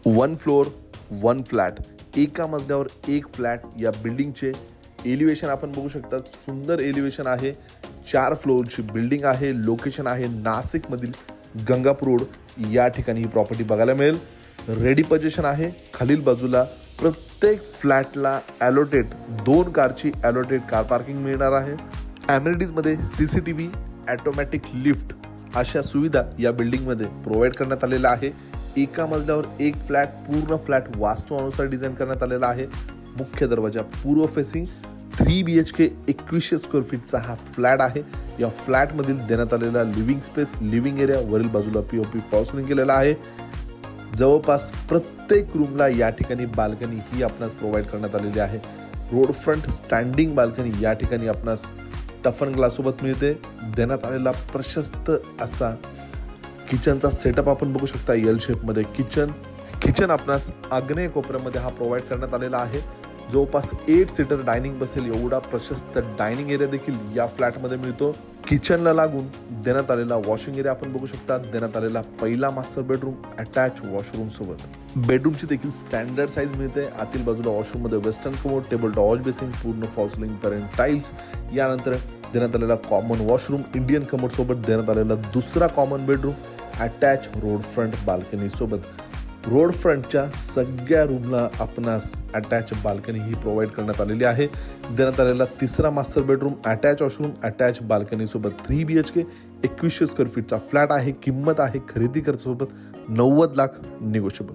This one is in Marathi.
वन फ्लोअर वन फ्लॅट, एका मजल्यावर एक फ्लॅट. या बिल्डिंगचे एलिव्हेशन आपण बघू शकता. सुंदर एलिव्हेशन आहे. 4 फ्लोअरची बिल्डिंग आहे. लोकेशन आहे नाशिकमधील गंगापूर रोड. या ठिकाणी ही प्रॉपर्टी बघायला मिळेल. रेडी पोझिशन आहे. खालील बाजूला प्रत्येक फ्लॅटला ॲलोटेड 2 कारची ॲलोटेड कार पार्किंग मिळणार आहे. ॲम्युनिटीजमध्ये CCTV, ऑटोमॅटिक लिफ्ट अशा सुविधा या बिल्डिंगमध्ये प्रोव्हाइड करण्यात आलेल्या आहे. एका मजल्यावर एक फ्लॅट, पूर्ण फ्लॅट वास्तूनुसार डिझाईन करण्यात आलेला आहे. मुख्य दरवाजा पूर्व फेसिंग 3 BHK 2100 स्क्वेअर फीटचा हा फ्लॅट आहे. या फ्लॅटमधील देण्यात आलेला लिव्हिंग स्पेस, लिव्हिंग एरिया वरील बाजूला POP फॉल्सिंग केलेला आहे. जवळपास प्रत्येक रूमला या ठिकाणी बाल्कनी ही आपणास प्रोव्हाइड करण्यात आलेली आहे. रोड फ्रंट स्टँडिंग बाल्कनी या ठिकाणी आपणास टफन ग्लास सोबत मिळते. देण्यात आलेला प्रशस्त असा किचनचा सेटअप आपण बघू शकता. एल शेपमध्ये किचन आपणास आग्नेय कोपऱ्यामध्ये हा प्रोव्हाइड करण्यात आलेला आहे. जवळपास 8 सीटर डायनिंग बसेल एवढा प्रशस्त डायनिंग एरिया देखील या फ्लॅटमध्ये मिळतो. किचनला लागून देण्यात आलेला वॉशिंग एरिया आपण बघू शकता. देण्यात आलेला पहिला मास्टर बेडरूम अटॅच वॉशरूम सोबत. बेडरूमची देखील स्टँडर्ड साईज मिळते. आतील बाजूला वॉशरूममध्ये western commode, table top wash basin, पूर्ण फॉल्सिंग पर्यंत टाईल्स. यानंतर देण्यात आलेला कॉमन वॉशरूम इंडियन कमोड सोबत. देण्यात आलेला दुसरा common bedroom attach road front balcony सोबत. रोड फ्रंटच्या सगळ्या रूमला आपणास अटॅच बाल्कनी ही प्रोव्हाइड करण्यात आलेली आहे. देण्यात आलेला तिसरा master bedroom attach washroom attach balcony सोबत. 3 BHK 2100 स्क्वेअर फीटचा फ्लॅट आहे. किंमत आहे खरेदी खर्च सोबत 90 लाख निगोशिएबल.